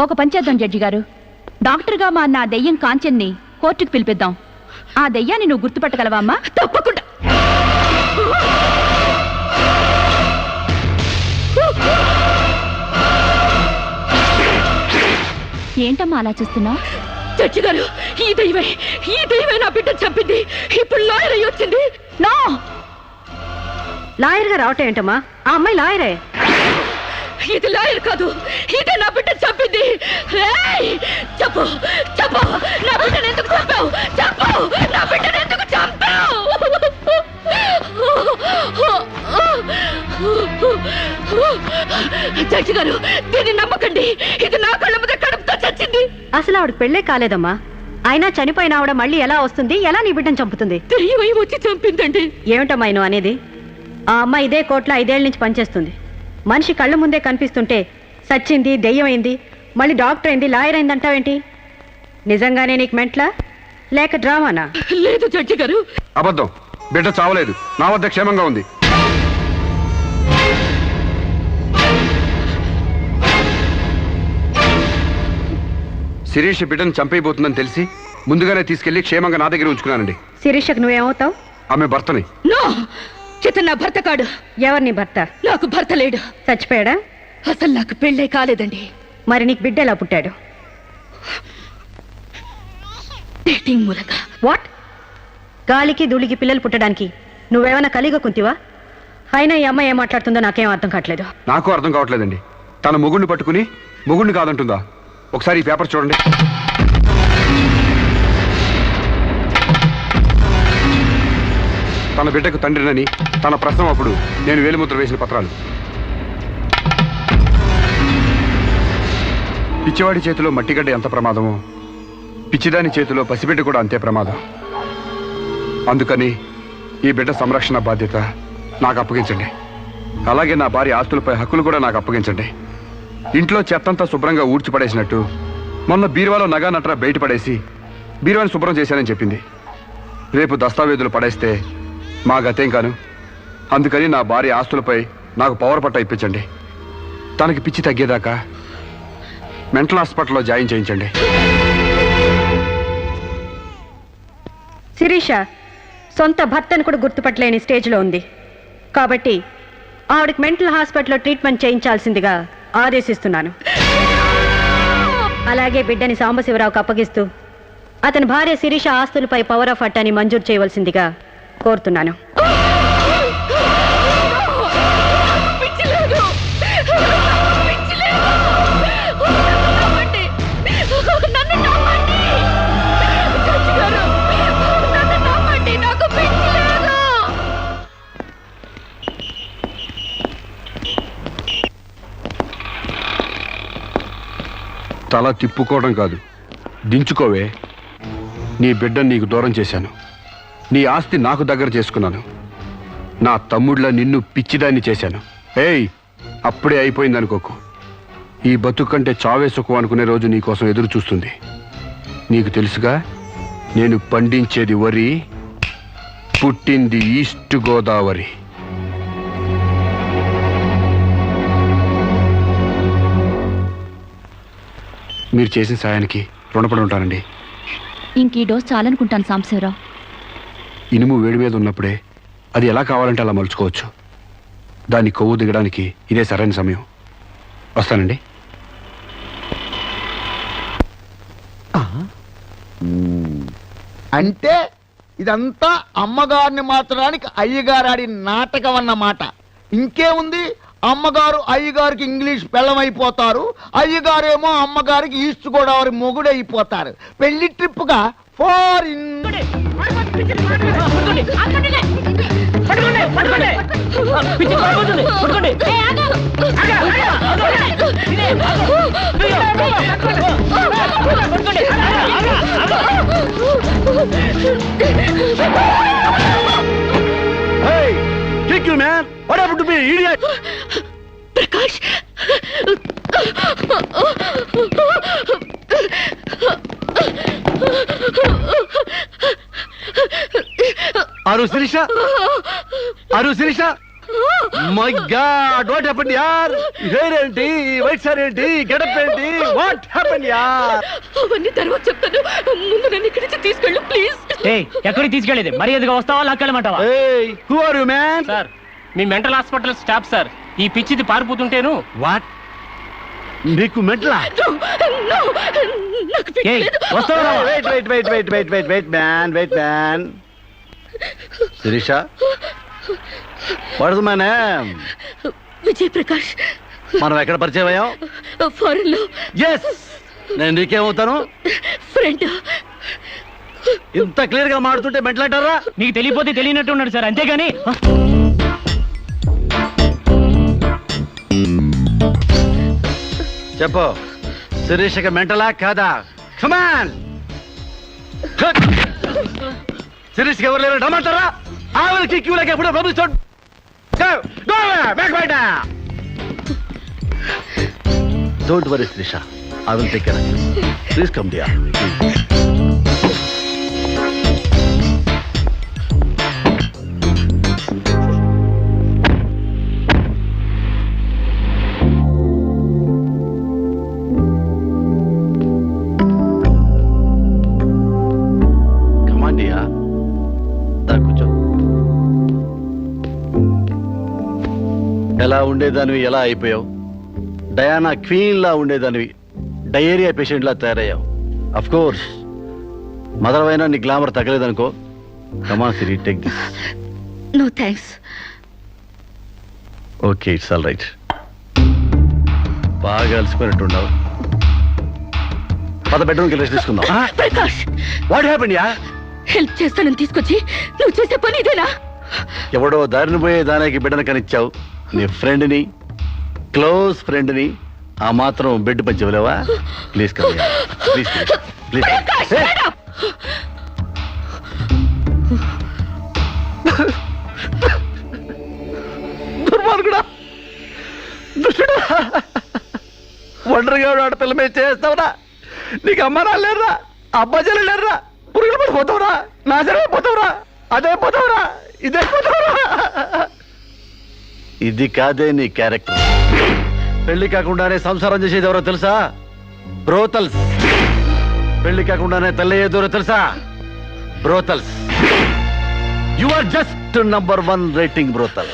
ఒక పంచేద్దాం జడ్జి గారు, డాక్టర్గా మా నా దెయ్యం కాంచెన్ని కోర్టుకు పిలిపిద్దాం. ఆ దెయ్యాన్ని నువ్వు గుర్తుపట్టగలవా అమ్మా? తప్పకుండా. ఏంటమ్మా అలా చూస్తున్నావు? జడ్జి గారు, ఈ దైవే నా బిడ్డ చంపింది. ఇప్పుడు లాయర్ అయి వచ్చింది. నో, లాయర్గా రావటం ఏంటమ్మా? ఆ అమ్మాయి లాయరే. ఇది లాయర్ కాదు, ఇదే నా బిడ్డ చంపింది. ఏయ్, చెప్పు చెప్పు, నా బిడ్డను ఎందుకు చంపావు? చెప్పు, నా బిడ్డను ఎందుకు చంపావు? జడ్జి గారు, దీన్ని నమ్మకండి. ఇది నా కళ్ళ మీద కడుపుతో చచ్చింది. అసలు ఆవిడ పెళ్ళే కాలేదమ్మా. అయినా చనిపోయిన ఆవిడ మళ్ళీ ఎలా వస్తుంది? ఎలా నీ బిడ్డను చంపుతుంది? దెయ్యమై వచ్చి చంపిందండి. ఏమిటమ్మా నువ్వు అనేది? ఆ అమ్మాయి ఇదే కోర్టులో 5 ఏళ్ల నుంచి పనిచేస్తుంది. మనిషి కళ్ళ ముందే కనిపిస్తుంటే సచ్చింది, దెయ్యమైంది, మళ్ళీ డాక్టర్ అయింది, లాయర్ అయింది అంటావేంటి? నిజంగానే నీకు మెంట్లా లేక డ్రామానా? లేదు జడ్జి గారు, అబద్ధం. బిడ్డ చావలేదు, నా వద్ద క్షేమంగా ఉంది. శిరీష్ బిడ్డను చంపైపోతుందని తెలిసి ముందుగానే తీసుకెళ్లి క్షేమంగా నా దగ్గర ఉంచుకున్నానండి. శిరీషకు నువ్వేమవుతావు? ఆమె భర్తని. నో, చితన్ నా భర్త కాడు. ఎవరు నీ భర్త? నాకు భర్త లేడు. చచ్చిపోయాడా? అసలు నాకు పెళ్ళే కాలేదండి. మరి నీకు బిడ్డ ఎలా పుట్టాడు? డేటింగ్ మూలంగా. వాట్? గాలికి ధూళికి పిల్లలు పుట్టడానికి నువ్వేమైనా కలిగ కుంతివా? అయినా ఈ అమ్మాయి ఏం మాట్లాడుతుందో నాకేం అర్థం కావట్లేదు. నాకు అర్థం కావట్లేదండి. తన మొగుడిని పట్టుకుని మొగుడిని కాదంటుందా? ఒకసారి ఈ పేపర్ చూడండి. తన బిడ్డకు తండ్రినని తన ప్రశ్న అప్పుడు నేను వేలిముద్ర వేసిన పత్రాలు. పిచ్చివాడి చేతిలో మట్టిగడ్డ ఎంత ప్రమాదమో పిచ్చిదాని చేతిలో పసిబిడ్డ కూడా అంతే ప్రమాదం. అందుకని ఈ బిడ్డ సంరక్షణ బాధ్యత నాకు అప్పగించండి. అలాగే నా భార్య ఆస్తులపై హక్కులు కూడా నాకు అప్పగించండి. ఇంట్లో చెత్తంతా శుభ్రంగా ఊడ్చిపడేసినట్టు మొన్న బీరువాలో నగా నట్రా బయట పడేసి బీరువాని శుభ్రం చేశానని చెప్పింది. రేపు దస్తావేజులు పడేస్తే మా గతేం కాను. అందుకని నా భార్య ఆస్తులపై నాకు పవర్ పట్ట ఇప్పించండి. తనకి పిచ్చి తగ్గేదాకా మెంటల్ హాస్పిటల్లో జాయిన్ చేయించండి. శిరీష సొంత భర్తను కూడా గుర్తుపట్టలేని స్టేజ్లో ఉంది. కాబట్టి ఆవిడకి మెంటల్ హాస్పిటల్లో ట్రీట్మెంట్ చేయించాల్సిందిగా ఆదేశిస్తున్నాను. అలాగే బిడ్డని సాంబశివరావుకు అప్పగిస్తూ అతని భార్య శిరీష ఆస్తులపై పవర్ ఆఫ్ అట్టాని మంజూరు చేయవలసిందిగా కోరుతున్నాను. తల తిప్పుకోవడం కాదు, దించుకోవే. నీ బిడ్డను నీకు దూరం చేశాను. నీ ఆస్తి నాకు దగ్గర చేసుకున్నాను. నా తమ్ముళ్ళ నిన్ను పిచ్చిదాన్ని చేశాను. ఏయ్, అప్పుడే అయిపోయింది అనుకోకు. ఈ బతుకు కంటే చావే సుఖం అనుకునే రోజు నీకోసం ఎదురు చూస్తుంది. నీకు తెలుసుగా, నేను పండించేది వరి, పుట్టింది ఈస్ట్ గోదావరి. మీరు చేసిన సాయానికి రుణపడి ఉంటానండి. ఇంక ఈ డోస్ చాలనుకుంటాను సాంబశివరావు. ఇనుము వేడి మీద ఉన్నప్పుడే అది ఎలా కావాలంటే అలా మలుచుకోవచ్చు. దాన్ని కొవ్వు దిగడానికి ఇదే సరైన సమయం. వస్తానండి. అంటే ఇదంతా అమ్మగారిని మార్చడానికి అయ్యగారు ఆడి నాటకం అన్నమాట. ఇంకేముంది, అమ్మగారు అయ్యగారికి ఇంగ్లీష్ పెళ్ళమైపోతారు, అయ్యగారేమో అమ్మగారికి ఈస్ట్ గోదావరి మొగుడైపోతారు. పెళ్లి ట్రిప్ గా foreign. Kick you, man! What happened to me, idiot? Prakash Aru Sirisha? Aru Sirisha? My God, what happened, yaar? Hair enti, white sari enti, get up enti, what happened, yaar? అవన్నీ తర్వాత చెప్తాను. ముందు నన్ను ఇక్కడి నుంచి తీసుకెళ్ళు ప్లీజ్. ఎక్కడికి తీసుకెళ్ళేది మర్యాదగా వస్తావా లాక్కెళ్ళమంటావా? Hey, who are you, man? Sir me mental hospital staff sir. ఈ పిచ్చిది పారిపోతుంటేను What? నీకు మెంటలా? No, నాకు పిచ్చలేదు. వస్తావా? Wait, man. Sirisha? What is my name? Vijay Prakash. మనం ఎక్కడ పరిచయం అయ్యాం? ఫారెన్ లో. Yes! నేను నీకేమవుతాను? ఫ్రెండ్. ఇంత క్లియర్ గా మాడుతుంటే మెంటలంటారా? నీకు తెలియపోతే తెలియనట్టు ఉన్నాడు సార్, అంతేగాని చెప్పు, శిరీషకి మెంటలా కాదా? కమాన్! శిరీష్కి ఎవరు లేరు రమ్మంటారా? ఆవిడకి క్యూలకి ఎప్పుడో పంపిస్తాడు. Don't worry Sirisha, I will take care of you. Please come dear. ఎలా ఉండేదానివి ఎలా అయిపోయావు? డయానా క్వీన్ లా ఉండేదానివి డయేరియా పేషెంట్ లా తయారయ్యావు. అఫ్ కోర్స్ మదర్ అయినా నీ గ్లామర్ తగ్గలేదనుకో. Come on Siri, take this. No thanks. Okay, it's all right. బాగా అలసిపోయినట్టున్నావు. పద బెడ్రూమ్కి రెస్ట్ తీసుకుందాం. ప్రకాష్, వాట్ హ్యాపెండ్ యా? హెల్ప్ చేస్తానని తీసుకొచ్చి నువ్వు చేసే పని ఇదేనా? ఎవడో దారిని పోయే దానికి బిడ్డను కనిచ్చావు. నీ ఫ్రెండ్ని, క్లోజ్ ఫ్రెండ్ని ఆ మాత్రం బెడ్ పంచవలేవా? Please come, please please. దుర్మార్గుడా, దుష్టుడా, ఒంటరిగా ఆడపిల్ల మీద చేస్తావురా? నీకు అమ్మ రాలేరురా, అబ్బాజీలు లేరురా, పురుగులు పడిపోతావురా, నాశనమైపోతావురా, అదే పోతావురా, ఇదే పోతావురా. ఇది కాదే నీ క్యారెక్టర్. పెళ్లి కాకుండానే సంసారం చేసేది ఎవరో తెలుసా? బ్రోతల్స్. పెళ్లి కాకుండానే తల్లయ్యేదెవరో తెలుసా? Brothels. You are just number 1 rating brothel.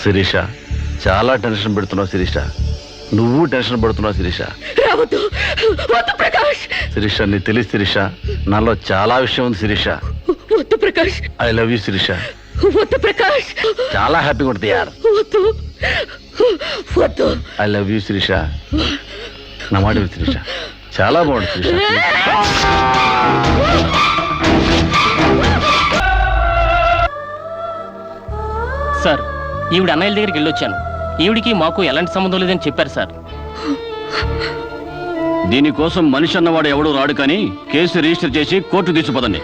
Shirisha, చాలా టెన్షన్ పెడుతున్నావు శిరీష. నువ్వు టెన్షన్ పడుతున్నావు శిరీష. శిరీష, నీకు తెలియదు శిరీష, నాలో చాలా విషయం ఉంది Shirisha. I love you Shirisha. చాలా హ్యాపీగా ఉంటుంది యార్. I love you Shirisha. నా మాట శిరీష, చాలా బాగుంటుంది శిరీష. సార్, ఈవిడ అన్నయ్యల దగ్గరికి వెళ్ళొచ్చాను. ఈవిడికి మాకు ఎలాంటి సంబంధం లేదని చెప్పారు సార్. దీనికోసం మనిషి అన్నవాడు ఎవడూ రాడు, కానీ కేసు రిజిస్టర్ చేసి కోర్టు తీసుకుపోదండి.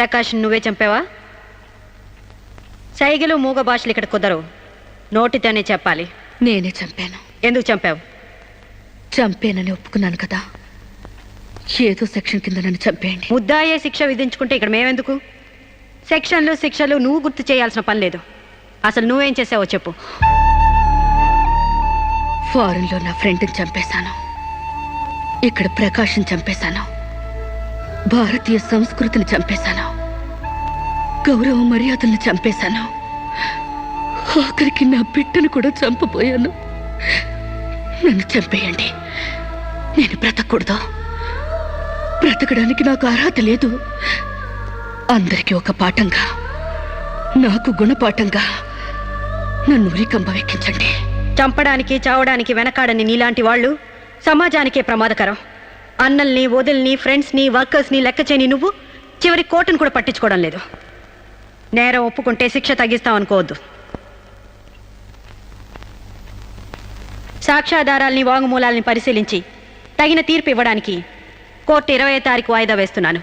ప్రకాష్ నువ్వే చంపావా? సైగలు మూగ భాషలు ఇక్కడ కుదరవు, నోటితోనే చెప్పాలి. నేనే చంపాను. ఎందుకు చంపావు? చంపేనని ఒప్పుకున్నాను కదా, ఏదో సెక్షన్ కింద నన్ను చంపేయండి. ముద్దాయే శిక్ష విధించుకుంటే ఇక్కడ మేమెందుకు? సెక్షన్లు శిక్షలు నువ్వు గుర్తు చేయాల్సిన పని లేదు. అసలు నువ్వేం చేసావో చెప్పు. ఫారెన్లో నా ఫ్రెండ్ని చంపేశాను, ఇక్కడ ప్రకాశం చంపేశాను, భారతీయ సంస్కృతిని చంపేశాను, గౌరవ మర్యాదలను చంపేశాను, ఆఖరికి నా బిడ్డను కూడా చంపబోయాను. నన్ను చంపేయండి, నేను బ్రతకూడదు. బ్రతకడానికి నాకు అర్హత లేదు. అందరికీ ఒక పాఠంగా, నాకు గుణపాఠంగా నన్ను ఉరికంబం ఎక్కించండి. చంపడానికి చావడానికి వెనకాడని నీలాంటి వాళ్ళు సమాజానికే ప్రమాదకరం. అన్నల్ని, వదిల్ని, ఫ్రెండ్స్ని, వర్కర్స్ని లెక్క చేయని నువ్వు చివరి కోర్టును కూడా పట్టించుకోవడం లేదు. నేరం ఒప్పుకుంటే శిక్ష తగ్గిస్తామనుకోవద్దు. సాక్ష్యాధారాల్ని, వాంగ్మూలాల్ని పరిశీలించి తగిన తీర్పు ఇవ్వడానికి కోర్టు 20వ తారీఖు వాయిదా వేస్తున్నాను.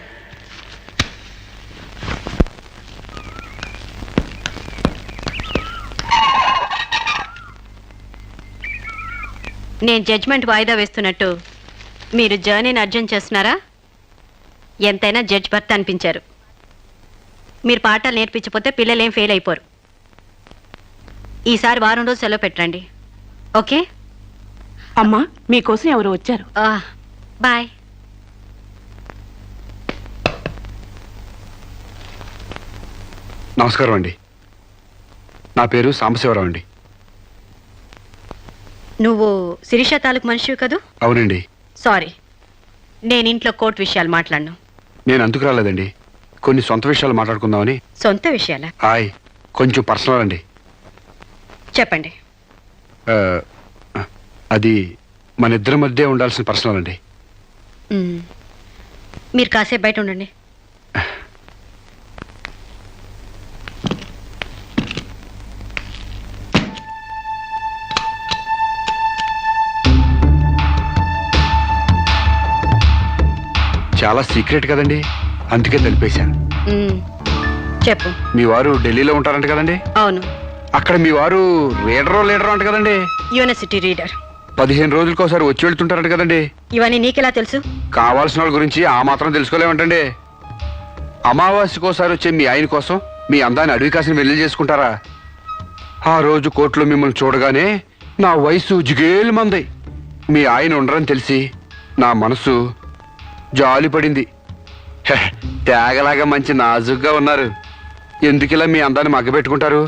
నేను జడ్జ్మెంట్ వాయిదా వేస్తున్నట్టు మీరు జర్నీని అర్జెంట్ చేస్తున్నారా? ఎంతైనా జడ్జ్ భర్త అనిపించారు. మీరు పాఠాలు నేర్పించకపోతే పిల్లలేం ఫెయిల్ అయిపోరు. ఈసారి వారం రోజు సెలవు పెట్టండి, ఓకే? అమ్మా, మీకోసం ఎవరు వచ్చారు. బాయ్. నమస్కారం అండి, నా పేరు సాంబశివరావు అండి. నువ్వు శిరీష తాలూకు మనిషివి కదూ? అవునండి. సారీ, నేను ఇంట్లో కోర్టు విషయాలు మాట్లాడను. నేను అందుకు రాలేదండి, కొన్ని సొంత విషయాలు మాట్లాడుకుందామని. సొంత విషయాలా? హాయ్, కొంచెం పర్సనల్ అండి. చెప్పండి. అది మన ఇద్దరి మధ్య ఉండాల్సిన పర్సనల్ అండి. మీరు కాసేపు బయట ఉండండి. చాలా సీక్రెట్ కదండి, అందుకే తెలిపేశాను. చెప్పు. మీ వారు ఢిల్లీలో ఉంటారంట కదండి? అవును. అక్కడ మీ వారు లీడరో అంట కదండి? University reader. 15 రోజులకోసారి వచ్చి వెళ్తుంటారంట కదండి? ఇవన్నీ నీకెలా తెలుసు? కావాల్సిన వాళ్ళ గురించి ఆ మాత్రం తెలుసుకోలేమంటండి. అమావాస్యకోసారి వచ్చే మీ ఆయన కోసం మీ అందాన్ని అడవి కాసిన వెళ్ళి చేసుకుంటారా? ఆ రోజు కోర్టులో మిమ్మల్ని చూడగానే నా వయసు జిగేలు మంది. మీ ఆయన ఉండరని తెలిసి నా మనసు జాలి పడింది. తేగలాగా మంచి నాజుగ్గా ఉన్నారు. ఎందుకిలా మీ అందాన్ని మగ్గబెట్టుకుంటారు?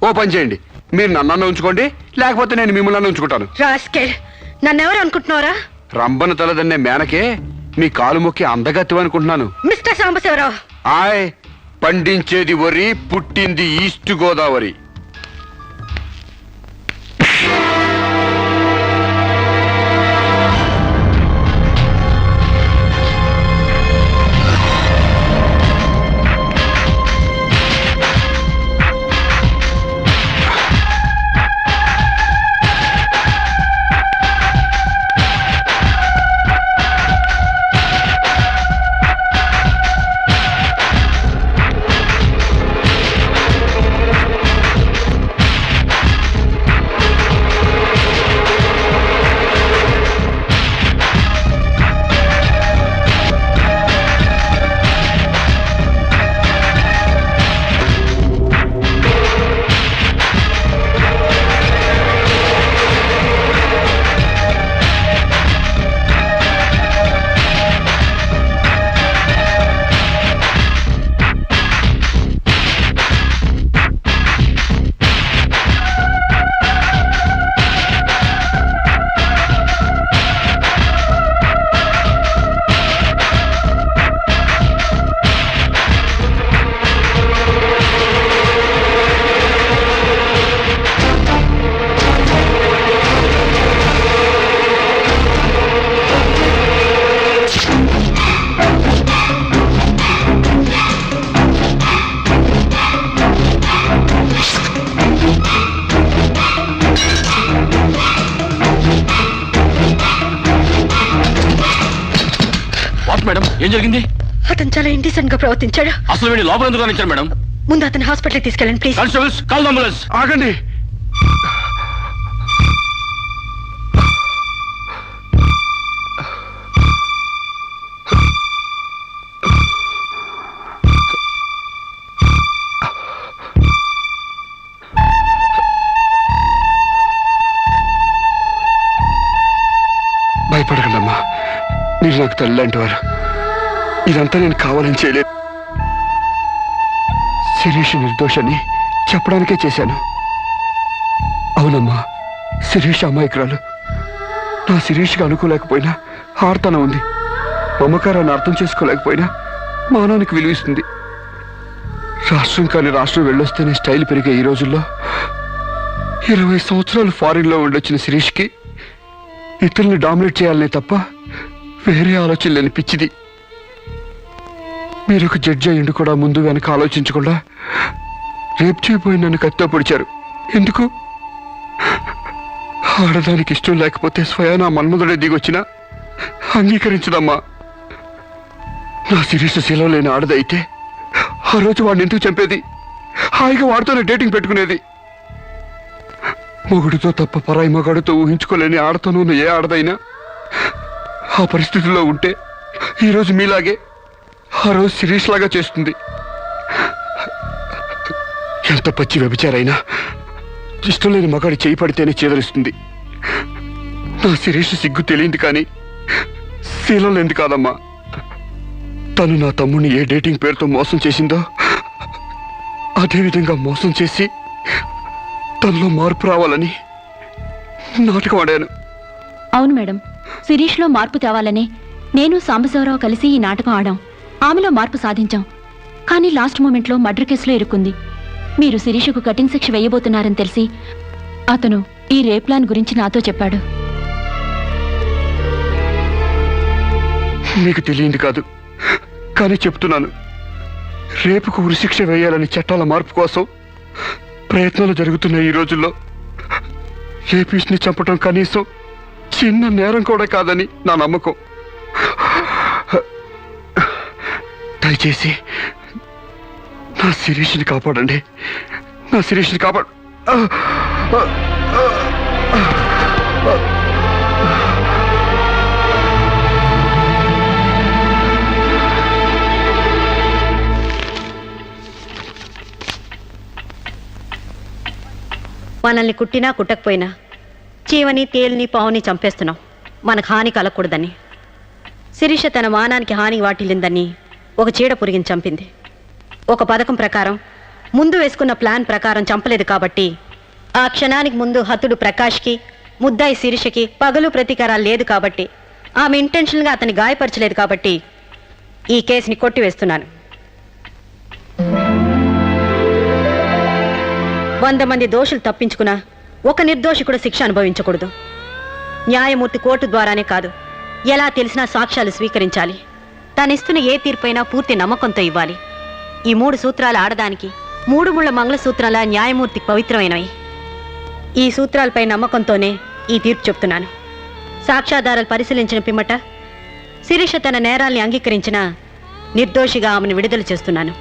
ఓ పని చేయండి, మీరు నన్ను ఉంచుకోండి, లేకపోతే నేను మిమ్మల్ని ఉంచుకుంటాను. నన్నెవరు అనుకుంటున్నారా? రంబను తలదన్నే మేనకే మీ కాలు మొక్కి అందగత్తి అనుకుంటున్నాను. మిస్టర్ సాంబశివరావు, ఆయ్, పండించేది వరి, పుట్టింది ఈస్ట్ గోదావరి. మేడం, ఏం జరిగింది? అతను చాలా ఇండిసెంట్ గా ప్రవర్తించాడు. అసలు వీడి లోపల ఎందుకు రానిచ్చారు మేడం? ముందు అతను హాస్పిటల్కి తీసుకెళ్ళండి ప్లీజ్. Constables, call ambulance. ఆగండి. భయపడకండమ్మా, మీరు నాకు తల్లి లాంటి వారు. ఇదంతా నేను కావాలని చేయలేదు. శిరీష్ నిర్దోషని చెప్పడానికే చేశాను. అవునమ్మా, శిరీష్ అమాయకురాలు. నా శిరీష్కి అనుకోలేకపోయినా ఆర్తన ఉంది. మమకారాన్ని అర్థం చేసుకోలేకపోయినా మానవానికి విలువిస్తుంది. రాష్ట్రం కాని రాష్ట్రం వెళ్ళొస్తేనే స్టైల్ పెరిగే ఈ రోజుల్లో 20 సంవత్సరాలు ఫారిన్లో ఉండొచ్చిన శిరీష్కి ఇతరుల్ని డామినేట్ చేయాలనే తప్ప వేరే ఆలోచన లేని పిచ్చిది. మీరు ఒక జడ్జి అయ్యిండు కూడా ముందు వెనక ఆలోచించకుండా రేపు చేయబోయి నన్ను కత్తితో పొడిచారు. ఎందుకు? ఆడదానికి ఇష్టం లేకపోతే స్వయానా మన్మధుడే దిగొచ్చినా అంగీకరించదమ్మా. నా శిరీష శీలం లేని ఆడదైతే ఆ రోజు వాడిని ఎందుకు చంపేది? హాయిగా వాడితోనే డేటింగ్ పెట్టుకునేది. మొగుడితో తప్ప పరాయి మగాడితో ఊహించుకోలేని ఆడతోనూ ఏ ఆడదైనా ఆ పరిస్థితుల్లో ఉంటే ఈరోజు మీలాగే ఆ రోజు శిరీష్ లాగా చేస్తుంది. ఎంత పచ్చి వ్యభిచారైనా ఇష్టం లేని మగాడి చేయి పడితేనే చేదరిస్తుంది. నా శిరీష్ సిగ్గు తెలియంది కానీ శీలం లేనిది కాదమ్మా. తను నా తమ్ముడిని ఏ డేటింగ్ పేరుతో మోసం చేసిందో అదేవిధంగా మోసం చేసి తనలో మార్పు రావాలని నాటకం ఆడాను. అవును మేడం, శిరీష్లో మార్పు తేవాలని నేను సాంబశివరావు కలిసి ఈ నాటకం ఆడాం. ఆమెలో మార్పు సాధించాం. కానీ లాస్ట్ మూమెంట్లో మర్డర్ కేసులో ఇరుక్కుంది. మీరు శిరీషకు కటింగ్ శిక్ష వేయబోతున్నారని తెలిసి అతను ఈ రేప్ ప్లాన్ గురించి నాతో చెప్పాడు. మీకు తెలియంది కాదు, కానీ చెప్తున్నాను. రేపుకు ఉరిశిక్ష వేయాలని చట్టాల మార్పు కోసం ప్రయత్నాలు జరుగుతున్న ఈ రోజుల్లో రేపిస్ని చంపటం కనీసం చిన్న నేరం కూడా కాదని నా నమ్మకం. దయచేసి నా శిరీష్ని కాపాడండి. నా శిరీష్ని కాపాడు. మనల్ని కుట్టినా కుట్టకపోయినా చీవని తేలిని పావుని చంపేస్తున్నాం మనకు హాని కలగకూడదని. శిరీష తన మానానికి హాని వాటిల్లిందని ఒక చీడ పురిగిని చంపింది. ఒక పథకం ప్రకారం ముందు వేసుకున్న ప్లాన్ ప్రకారం చంపలేదు కాబట్టి ఆ క్షణానికి ముందు హతుడు ప్రకాష్కి ముద్దాయి శిరీషకి పగలు ప్రతీకారాలు లేదు కాబట్టి ఆమె ఇంటెన్షన్గా అతన్ని గాయపరచలేదు కాబట్టి ఈ కేసుని కొట్టివేస్తున్నాను. 100 మంది దోషులు తప్పించుకున్నా ఒక నిర్దోషి కూడా శిక్ష అనుభవించకూడదు. న్యాయమూర్తి కోర్టు ద్వారానే కాదు, ఎలా తెలిసినా సాక్ష్యాలు స్వీకరించాలి. తనిస్తున్న ఏ తీర్పైనా పూర్తి నమ్మకంతో ఇవ్వాలి. ఈ 3 సూత్రాలు ఆడదానికి 3 ముళ్ళ మంగళసూత్రాల న్యాయమూర్తికి పవిత్రమైనవి. ఈ సూత్రాలపై నమ్మకంతోనే ఈ తీర్పు చెప్తున్నాను. సాక్ష్యాధారాలు పరిశీలించిన పిమ్మట శిరీష తన నేరాల్ని అంగీకరించిన నిర్దోషిగా ఆమెను విడుదల చేస్తున్నాను.